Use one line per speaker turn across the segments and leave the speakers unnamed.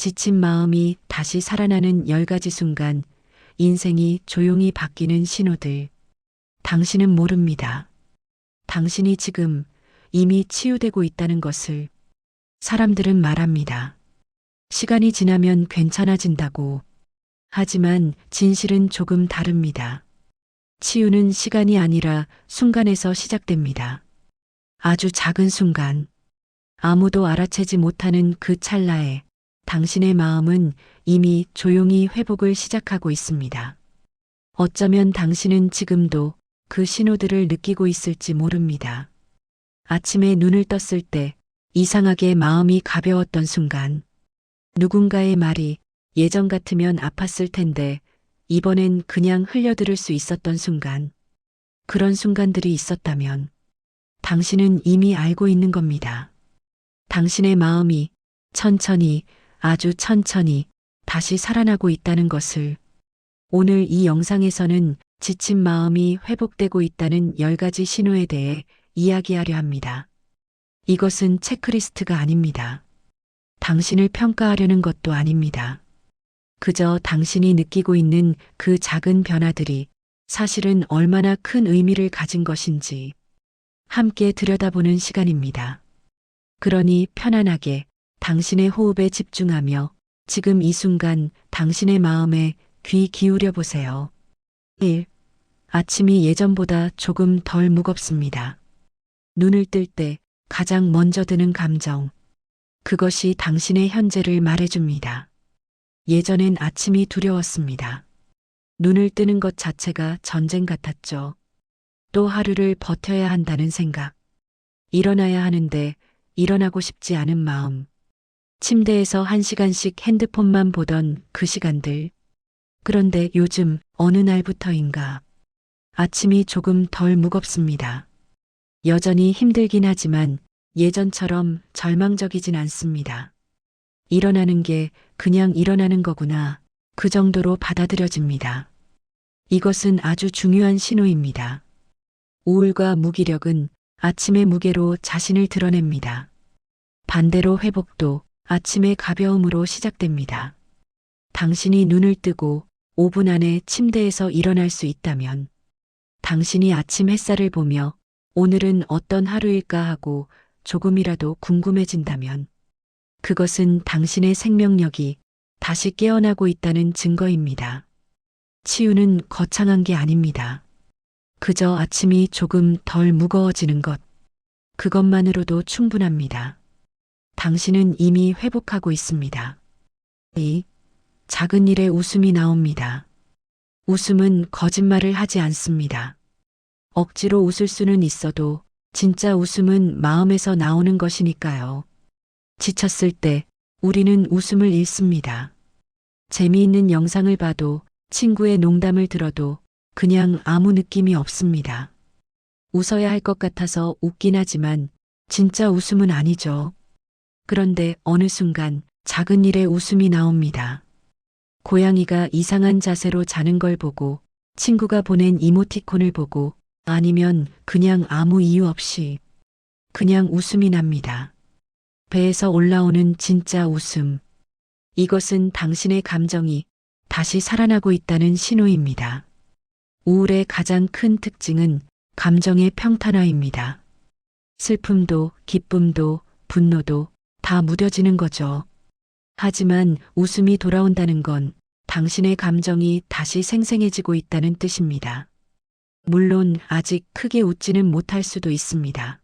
지친 마음이 다시 살아나는 10가지 순간, 인생이 조용히 바뀌는 신호들. 당신은 모릅니다. 당신이 지금 이미 치유되고 있다는 것을. 사람들은 말합니다. 시간이 지나면 괜찮아진다고. 하지만 진실은 조금 다릅니다. 치유는 시간이 아니라 순간에서 시작됩니다. 아주 작은 순간, 아무도 알아채지 못하는 그 찰나에 당신의 마음은 이미 조용히 회복을 시작하고 있습니다. 어쩌면 당신은 지금도 그 신호들을 느끼고 있을지 모릅니다. 아침에 눈을 떴을 때 이상하게 마음이 가벼웠던 순간, 누군가의 말이 예전 같으면 아팠을 텐데 이번엔 그냥 흘려들을 수 있었던 순간, 그런 순간들이 있었다면 당신은 이미 알고 있는 겁니다. 당신의 마음이 천천히, 아주 천천히 다시 살아나고 있다는 것을. 오늘 이 영상에서는 지친 마음이 회복되고 있다는 10가지 신호에 대해 이야기하려 합니다. 이것은 체크리스트가 아닙니다. 당신을 평가하려는 것도 아닙니다. 그저 당신이 느끼고 있는 그 작은 변화들이 사실은 얼마나 큰 의미를 가진 것인지 함께 들여다보는 시간입니다. 그러니 편안하게 당신의 호흡에 집중하며 지금 이 순간 당신의 마음에 귀 기울여 보세요. 1. 아침이 예전보다 조금 덜 무겁습니다. 눈을 뜰 때 가장 먼저 드는 감정. 그것이 당신의 현재를 말해줍니다. 예전엔 아침이 두려웠습니다. 눈을 뜨는 것 자체가 전쟁 같았죠. 또 하루를 버텨야 한다는 생각. 일어나야 하는데 일어나고 싶지 않은 마음. 침대에서 1시간씩 핸드폰만 보던 그 시간들. 그런데 요즘 어느 날부터인가 아침이 조금 덜 무겁습니다. 여전히 힘들긴 하지만 예전처럼 절망적이진 않습니다. 일어나는 게 그냥 일어나는 거구나. 그 정도로 받아들여집니다. 이것은 아주 중요한 신호입니다. 우울과 무기력은 아침의 무게로 자신을 드러냅니다. 반대로 회복도 아침의 가벼움으로 시작됩니다. 당신이 눈을 뜨고 5분 안에 침대에서 일어날 수 있다면, 당신이 아침 햇살을 보며 오늘은 어떤 하루일까 하고 조금이라도 궁금해진다면, 그것은 당신의 생명력이 다시 깨어나고 있다는 증거입니다. 치유는 거창한 게 아닙니다. 그저 아침이 조금 덜 무거워지는 것, 그것만으로도 충분합니다. 당신은 이미 회복하고 있습니다. 2. 작은 일에 웃음이 나옵니다. 웃음은 거짓말을 하지 않습니다. 억지로 웃을 수는 있어도 진짜 웃음은 마음에서 나오는 것이니까요. 지쳤을 때 우리는 웃음을 잃습니다. 재미있는 영상을 봐도, 친구의 농담을 들어도 그냥 아무 느낌이 없습니다. 웃어야 할 것 같아서 웃긴 하지만 진짜 웃음은 아니죠. 그런데 어느 순간 작은 일에 웃음이 나옵니다. 고양이가 이상한 자세로 자는 걸 보고, 친구가 보낸 이모티콘을 보고, 아니면 그냥 아무 이유 없이 그냥 웃음이 납니다. 배에서 올라오는 진짜 웃음. 이것은 당신의 감정이 다시 살아나고 있다는 신호입니다. 우울의 가장 큰 특징은 감정의 평탄화입니다. 슬픔도 기쁨도 분노도 다 무뎌지는 거죠. 하지만 웃음이 돌아온다는 건 당신의 감정이 다시 생생해지고 있다는 뜻입니다. 물론 아직 크게 웃지는 못할 수도 있습니다.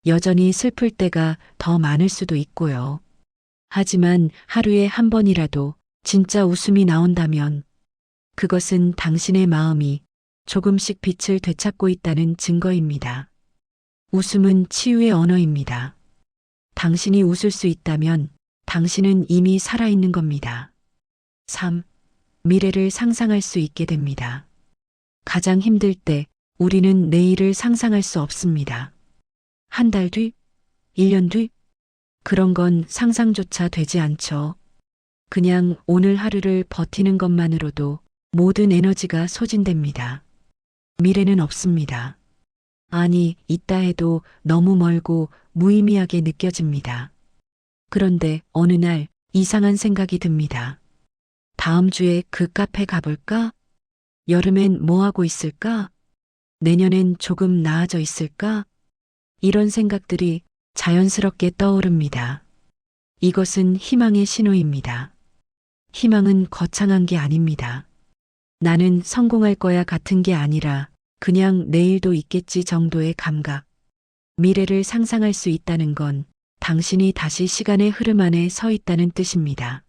여전히 슬플 때가 더 많을 수도 있고요. 하지만 하루에 한 번이라도 진짜 웃음이 나온다면 그것은 당신의 마음이 조금씩 빛을 되찾고 있다는 증거입니다. 웃음은 치유의 언어입니다. 당신이 웃을 수 있다면 당신은 이미 살아있는 겁니다. 3. 미래를 상상할 수 있게 됩니다. 가장 힘들 때 우리는 내일을 상상할 수 없습니다. 한 달 뒤? 1년 뒤? 그런 건 상상조차 되지 않죠. 그냥 오늘 하루를 버티는 것만으로도 모든 에너지가 소진됩니다. 미래는 없습니다. 아니, 있다 해도 너무 멀고 무의미하게 느껴집니다. 그런데 어느 날 이상한 생각이 듭니다. 다음 주에 그 카페 가볼까? 여름엔 뭐 하고 있을까? 내년엔 조금 나아져 있을까? 이런 생각들이 자연스럽게 떠오릅니다. 이것은 희망의 신호입니다. 희망은 거창한 게 아닙니다. 나는 성공할 거야 같은 게 아니라 그냥 내일도 있겠지 정도의 감각. 미래를 상상할 수 있다는 건 당신이 다시 시간의 흐름 안에 서 있다는 뜻입니다.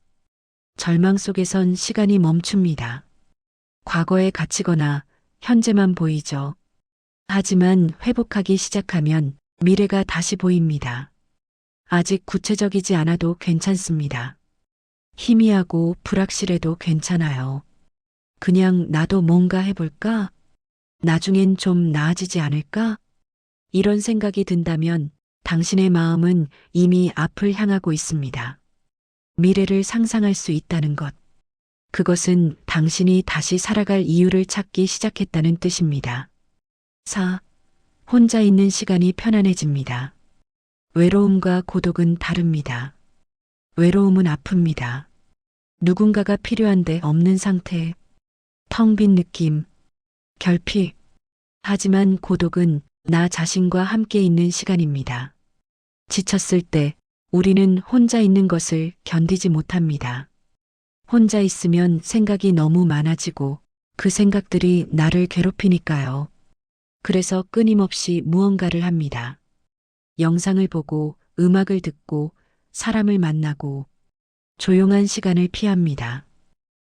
절망 속에선 시간이 멈춥니다. 과거에 갇히거나 현재만 보이죠. 하지만 회복하기 시작하면 미래가 다시 보입니다. 아직 구체적이지 않아도 괜찮습니다. 희미하고 불확실해도 괜찮아요. 그냥 나도 뭔가 해볼까? 나중엔 좀 나아지지 않을까? 이런 생각이 든다면 당신의 마음은 이미 앞을 향하고 있습니다. 미래를 상상할 수 있다는 것. 그것은 당신이 다시 살아갈 이유를 찾기 시작했다는 뜻입니다. 4. 혼자 있는 시간이 편안해집니다. 외로움과 고독은 다릅니다. 외로움은 아픕니다. 누군가가 필요한데 없는 상태, 텅 빈 느낌, 결핍. 하지만 고독은 나 자신과 함께 있는 시간입니다. 지쳤을 때 우리는 혼자 있는 것을 견디지 못합니다. 혼자 있으면 생각이 너무 많아지고 그 생각들이 나를 괴롭히니까요. 그래서 끊임없이 무언가를 합니다. 영상을 보고 음악을 듣고 사람을 만나고 조용한 시간을 피합니다.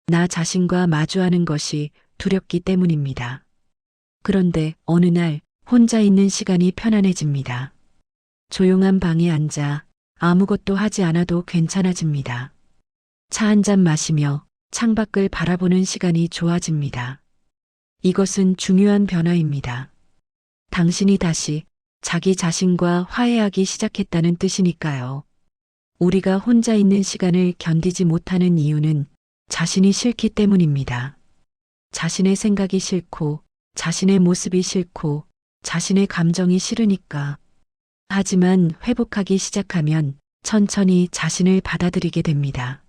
나 자신과 마주하는 것이 두렵기 때문입니다. 그런데 어느 날 혼자 있는 시간이 편안해집니다. 조용한 방에 앉아 아무것도 하지 않아도 괜찮아집니다. 차 한 잔 마시며 창밖을 바라보는 시간이 좋아집니다. 이것은 중요한 변화입니다. 당신이 다시 자기 자신과 화해하기 시작했다는 뜻이니까요. 우리가 혼자 있는 시간을 견디지 못하는 이유는 자신이 싫기 때문입니다. 자신의 생각이 싫고, 자신의 모습이 싫고, 자신의 감정이 싫으니까. 하지만 회복하기 시작하면 천천히 자신을 받아들이게 됩니다.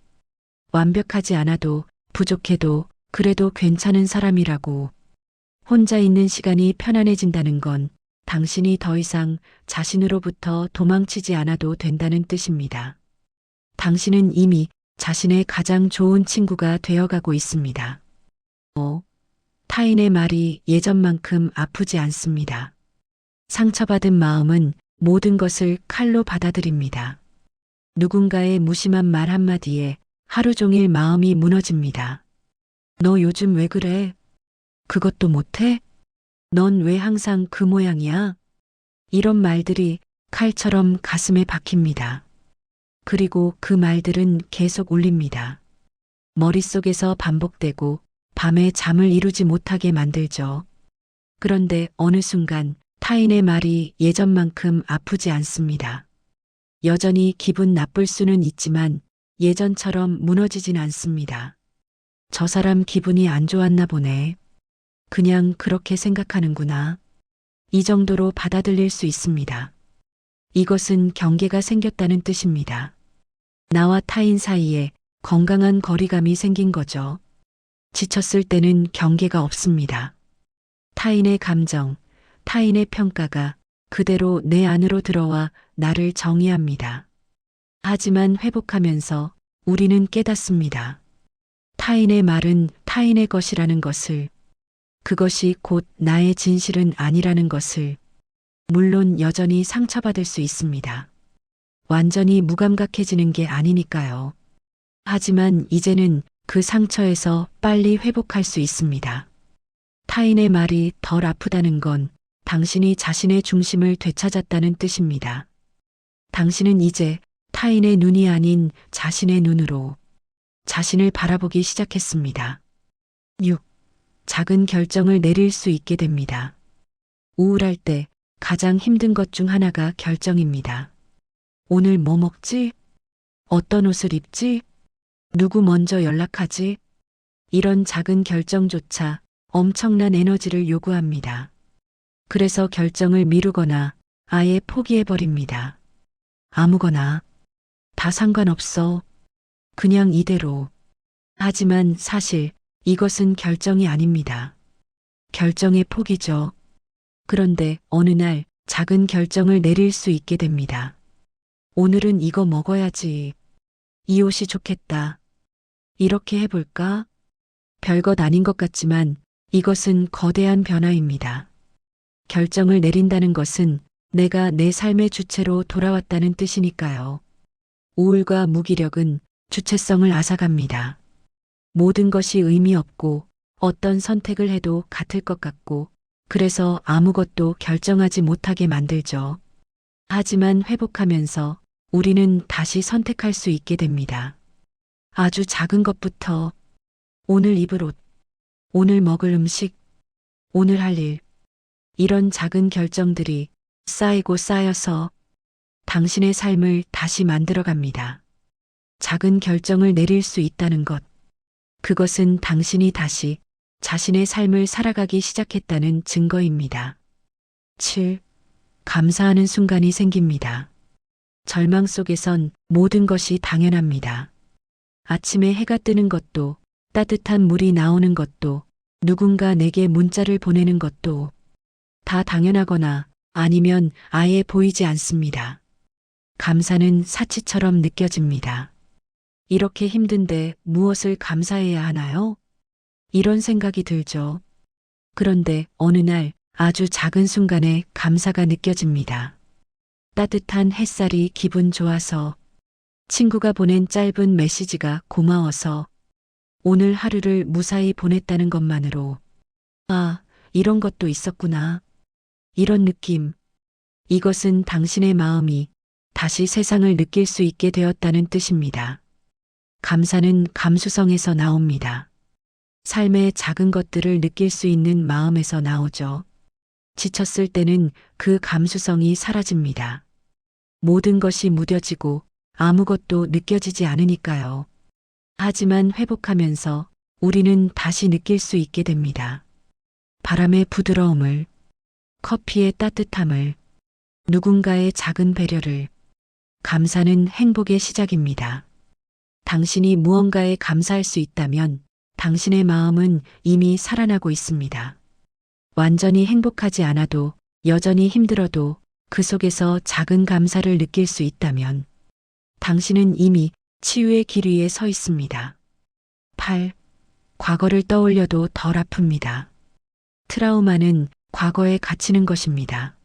완벽하지 않아도, 부족해도, 그래도 괜찮은 사람이라고. 혼자 있는 시간이 편안해진다는 건 당신이 더 이상 자신으로부터 도망치지 않아도 된다는 뜻입니다. 당신은 이미 자신의 가장 좋은 친구가 되어가고 있습니다. 타인의 말이 예전만큼 아프지 않습니다. 상처받은 마음은 모든 것을 칼로 받아들입니다. 누군가의 무심한 말 한마디에 하루 종일 마음이 무너집니다. 너 요즘 왜 그래? 그것도 못해? 넌 왜 항상 그 모양이야? 이런 말들이 칼처럼 가슴에 박힙니다. 그리고 그 말들은 계속 울립니다. 머릿속에서 반복되고 밤에 잠을 이루지 못하게 만들죠. 그런데 어느 순간 타인의 말이 예전만큼 아프지 않습니다. 여전히 기분 나쁠 수는 있지만 예전처럼 무너지진 않습니다. 저 사람 기분이 안 좋았나 보네. 그냥 그렇게 생각하는구나. 이 정도로 받아들일 수 있습니다. 이것은 경계가 생겼다는 뜻입니다. 나와 타인 사이에 건강한 거리감이 생긴 거죠. 지쳤을 때는 경계가 없습니다. 타인의 감정, 타인의 평가가 그대로 내 안으로 들어와 나를 정의합니다. 하지만 회복하면서 우리는 깨닫습니다. 타인의 말은 타인의 것이라는 것을, 그것이 곧 나의 진실은 아니라는 것을. 물론 여전히 상처받을 수 있습니다. 완전히 무감각해지는 게 아니니까요. 하지만 이제는 그 상처에서 빨리 회복할 수 있습니다. 타인의 말이 덜 아프다는 건 당신이 자신의 중심을 되찾았다는 뜻입니다. 당신은 이제 타인의 눈이 아닌 자신의 눈으로 자신을 바라보기 시작했습니다. 6. 작은 결정을 내릴 수 있게 됩니다. 우울할 때 가장 힘든 것 중 하나가 결정입니다. 오늘 뭐 먹지? 어떤 옷을 입지? 누구 먼저 연락하지? 이런 작은 결정조차 엄청난 에너지를 요구합니다. 그래서 결정을 미루거나 아예 포기해버립니다. 아무거나. 다 상관없어. 그냥 이대로. 하지만 사실 이것은 결정이 아닙니다. 결정의 폭이죠. 그런데 어느 날 작은 결정을 내릴 수 있게 됩니다. 오늘은 이거 먹어야지. 이 옷이 좋겠다. 이렇게 해볼까? 별것 아닌 것 같지만 이것은 거대한 변화입니다. 결정을 내린다는 것은 내가 내 삶의 주체로 돌아왔다는 뜻이니까요. 우울과 무기력은 주체성을 앗아갑니다. 모든 것이 의미 없고 어떤 선택을 해도 같을 것 같고 그래서 아무것도 결정하지 못하게 만들죠. 하지만 회복하면서 우리는 다시 선택할 수 있게 됩니다. 아주 작은 것부터 오늘 입을 옷, 오늘 먹을 음식, 오늘 할 일, 이런 작은 결정들이 쌓이고 쌓여서 당신의 삶을 다시 만들어 갑니다. 작은 결정을 내릴 수 있다는 것, 그것은 당신이 다시 자신의 삶을 살아가기 시작했다는 증거입니다. 7. 감사하는 순간이 생깁니다. 절망 속에선 모든 것이 당연합니다. 아침에 해가 뜨는 것도, 따뜻한 물이 나오는 것도, 누군가 내게 문자를 보내는 것도 다 당연하거나 아니면 아예 보이지 않습니다. 감사는 사치처럼 느껴집니다. 이렇게 힘든데 무엇을 감사해야 하나요? 이런 생각이 들죠. 그런데 어느 날 아주 작은 순간에 감사가 느껴집니다. 따뜻한 햇살이 기분 좋아서, 친구가 보낸 짧은 메시지가 고마워서, 오늘 하루를 무사히 보냈다는 것만으로, 아, 이런 것도 있었구나. 이런 느낌. 이것은 당신의 마음이 다시 세상을 느낄 수 있게 되었다는 뜻입니다. 감사는 감수성에서 나옵니다. 삶의 작은 것들을 느낄 수 있는 마음에서 나오죠. 지쳤을 때는 그 감수성이 사라집니다. 모든 것이 무뎌지고 아무것도 느껴지지 않으니까요. 하지만 회복하면서 우리는 다시 느낄 수 있게 됩니다. 바람의 부드러움을, 커피의 따뜻함을, 누군가의 작은 배려를. 감사는 행복의 시작입니다. 당신이 무언가에 감사할 수 있다면 당신의 마음은 이미 살아나고 있습니다. 완전히 행복하지 않아도, 여전히 힘들어도 그 속에서 작은 감사를 느낄 수 있다면 당신은 이미 치유의 길 위에 서 있습니다. 8. 과거를 떠올려도 덜 아픕니다. 트라우마는 과거에 갇히는 것입니다.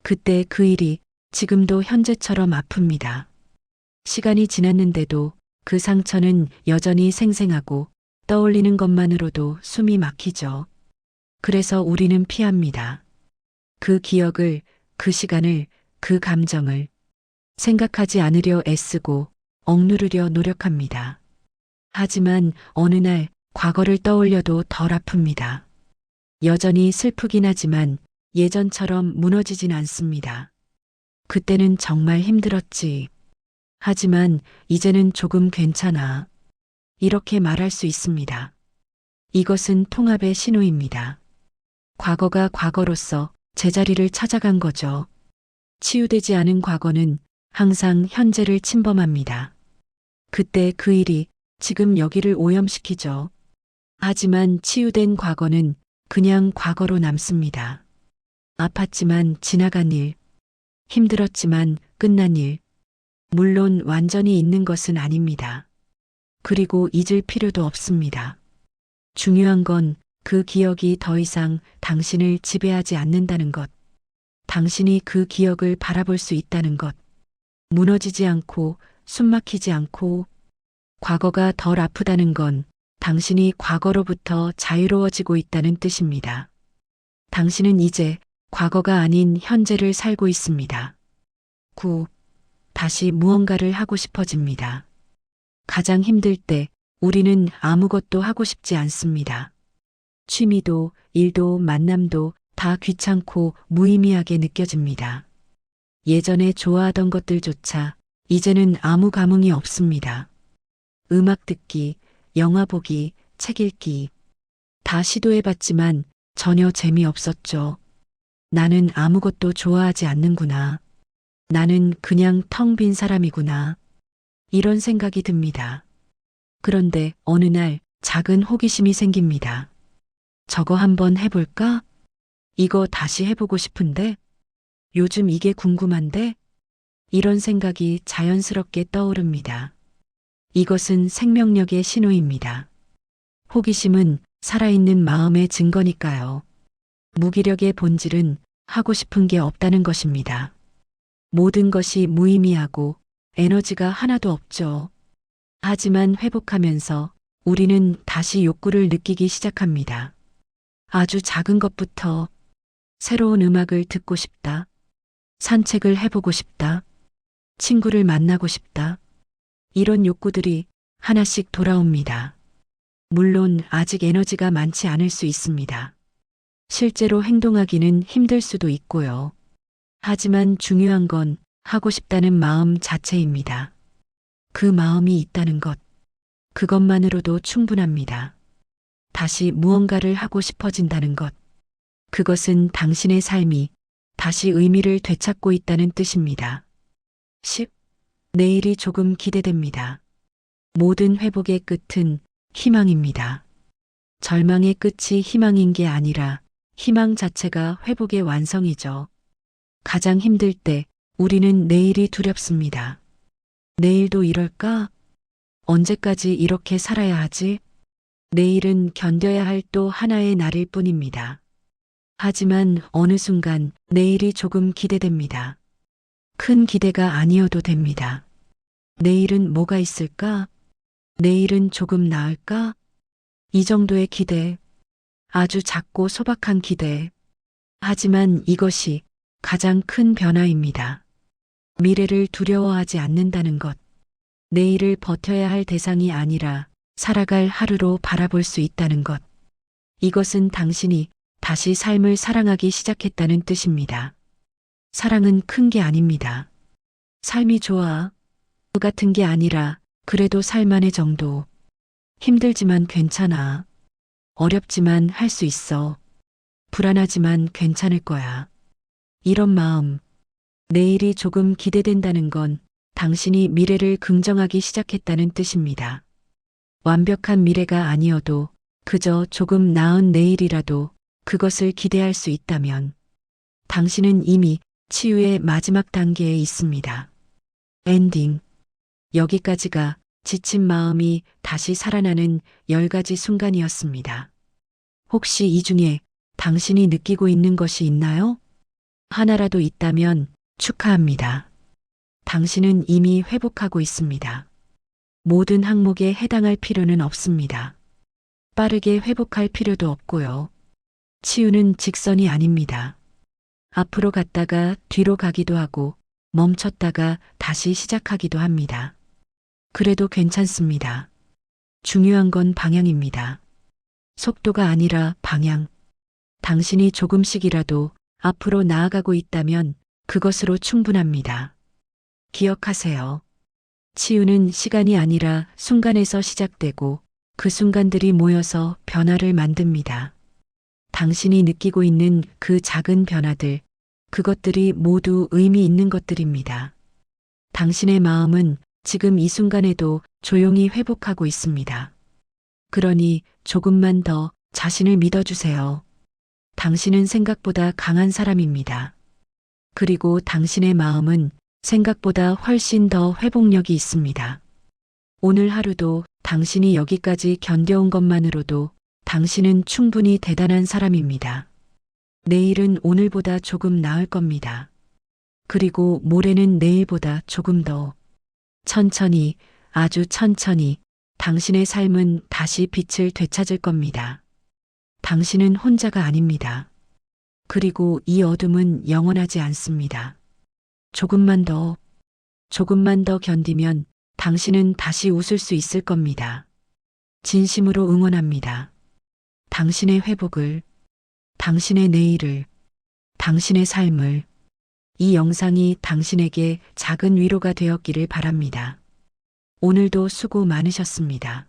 그때 그 일이 지금도 현재처럼 아픕니다. 시간이 지났는데도 그 상처는 여전히 생생하고 떠올리는 것만으로도 숨이 막히죠. 그래서 우리는 피합니다. 그 기억을, 그 시간을, 그 감정을 생각하지 않으려 애쓰고 억누르려 노력합니다. 하지만 어느 날 과거를 떠올려도 덜 아픕니다. 여전히 슬프긴 하지만 예전처럼 무너지진 않습니다. 그때는 정말 힘들었지. 하지만 이제는 조금 괜찮아. 이렇게 말할 수 있습니다. 이것은 통합의 신호입니다. 과거가 과거로서 제자리를 찾아간 거죠. 치유되지 않은 과거는 항상 현재를 침범합니다. 그때 그 일이 지금 여기를 오염시키죠. 하지만 치유된 과거는 그냥 과거로 남습니다. 아팠지만 지나간 일, 힘들었지만 끝난 일, 물론 완전히 잊는 것은 아닙니다. 그리고 잊을 필요도 없습니다. 중요한 건 그 기억이 더 이상 당신을 지배하지 않는다는 것, 당신이 그 기억을 바라볼 수 있다는 것, 무너지지 않고 숨막히지 않고. 과거가 덜 아프다는 건 당신이 과거로부터 자유로워지고 있다는 뜻입니다. 당신은 이제 과거가 아닌 현재를 살고 있습니다. 9. 다시 무언가를 하고 싶어집니다. 가장 힘들 때 우리는 아무것도 하고 싶지 않습니다. 취미도, 일도, 만남도 다 귀찮고 무의미하게 느껴집니다. 예전에 좋아하던 것들조차 이제는 아무 감흥이 없습니다. 음악 듣기, 영화 보기, 책 읽기. 다 시도해봤지만 전혀 재미없었죠. 나는 아무것도 좋아하지 않는구나. 나는 그냥 텅 빈 사람이구나. 이런 생각이 듭니다. 그런데 어느 날 작은 호기심이 생깁니다. 저거 한번 해볼까? 이거 다시 해보고 싶은데? 요즘 이게 궁금한데? 이런 생각이 자연스럽게 떠오릅니다. 이것은 생명력의 신호입니다. 호기심은 살아있는 마음의 증거니까요. 무기력의 본질은 하고 싶은 게 없다는 것입니다. 모든 것이 무의미하고 에너지가 하나도 없죠. 하지만 회복하면서 우리는 다시 욕구를 느끼기 시작합니다. 아주 작은 것부터 새로운 음악을 듣고 싶다. 산책을 해보고 싶다. 친구를 만나고 싶다. 이런 욕구들이 하나씩 돌아옵니다. 물론 아직 에너지가 많지 않을 수 있습니다. 실제로 행동하기는 힘들 수도 있고요. 하지만 중요한 건 하고 싶다는 마음 자체입니다. 그 마음이 있다는 것, 그것만으로도 충분합니다. 다시 무언가를 하고 싶어진다는 것, 그것은 당신의 삶이 다시 의미를 되찾고 있다는 뜻입니다. 10. 내일이 조금 기대됩니다. 모든 회복의 끝은 희망입니다. 절망의 끝이 희망인 게 아니라 희망 자체가 회복의 완성이죠. 가장 힘들 때 우리는 내일이 두렵습니다. 내일도 이럴까? 언제까지 이렇게 살아야 하지? 내일은 견뎌야 할 또 하나의 날일 뿐입니다. 하지만 어느 순간 내일이 조금 기대됩니다. 큰 기대가 아니어도 됩니다. 내일은 뭐가 있을까? 내일은 조금 나을까? 이 정도의 기대, 아주 작고 소박한 기대. 하지만 이것이 가장 큰 변화입니다. 미래를 두려워하지 않는다는 것. 내일을 버텨야 할 대상이 아니라 살아갈 하루로 바라볼 수 있다는 것. 이것은 당신이 다시 삶을 사랑하기 시작했다는 뜻입니다. 사랑은 큰 게 아닙니다. 삶이 좋아. 그 같은 게 아니라 그래도 살만해 정도. 힘들지만 괜찮아. 어렵지만 할 수 있어. 불안하지만 괜찮을 거야. 이런 마음. 내일이 조금 기대된다는 건 당신이 미래를 긍정하기 시작했다는 뜻입니다. 완벽한 미래가 아니어도 그저 조금 나은 내일이라도 그것을 기대할 수 있다면 당신은 이미 치유의 마지막 단계에 있습니다. 엔딩. 여기까지가 지친 마음이 다시 살아나는 10가지 순간이었습니다. 혹시 이 중에 당신이 느끼고 있는 것이 있나요? 하나라도 있다면 축하합니다. 당신은 이미 회복하고 있습니다. 모든 항목에 해당할 필요는 없습니다. 빠르게 회복할 필요도 없고요. 치유는 직선이 아닙니다. 앞으로 갔다가 뒤로 가기도 하고 멈췄다가 다시 시작하기도 합니다. 그래도 괜찮습니다. 중요한 건 방향입니다. 속도가 아니라 방향. 당신이 조금씩이라도 앞으로 나아가고 있다면 그것으로 충분합니다. 기억하세요. 치유는 시간이 아니라 순간에서 시작되고 그 순간들이 모여서 변화를 만듭니다. 당신이 느끼고 있는 그 작은 변화들, 그것들이 모두 의미 있는 것들입니다. 당신의 마음은 지금 이 순간에도 조용히 회복하고 있습니다. 그러니 조금만 더 자신을 믿어주세요. 당신은 생각보다 강한 사람입니다. 그리고 당신의 마음은 생각보다 훨씬 더 회복력이 있습니다. 오늘 하루도 당신이 여기까지 견뎌온 것만으로도 당신은 충분히 대단한 사람입니다. 내일은 오늘보다 조금 나을 겁니다. 그리고 모레는 내일보다 조금 더 천천히, 아주 천천히 당신의 삶은 다시 빛을 되찾을 겁니다. 당신은 혼자가 아닙니다. 그리고 이 어둠은 영원하지 않습니다. 조금만 더 견디면 당신은 다시 웃을 수 있을 겁니다. 진심으로 응원합니다. 당신의 회복을, 당신의 내일을, 당신의 삶을. 이 영상이 당신에게 작은 위로가 되었기를 바랍니다. 오늘도 수고 많으셨습니다.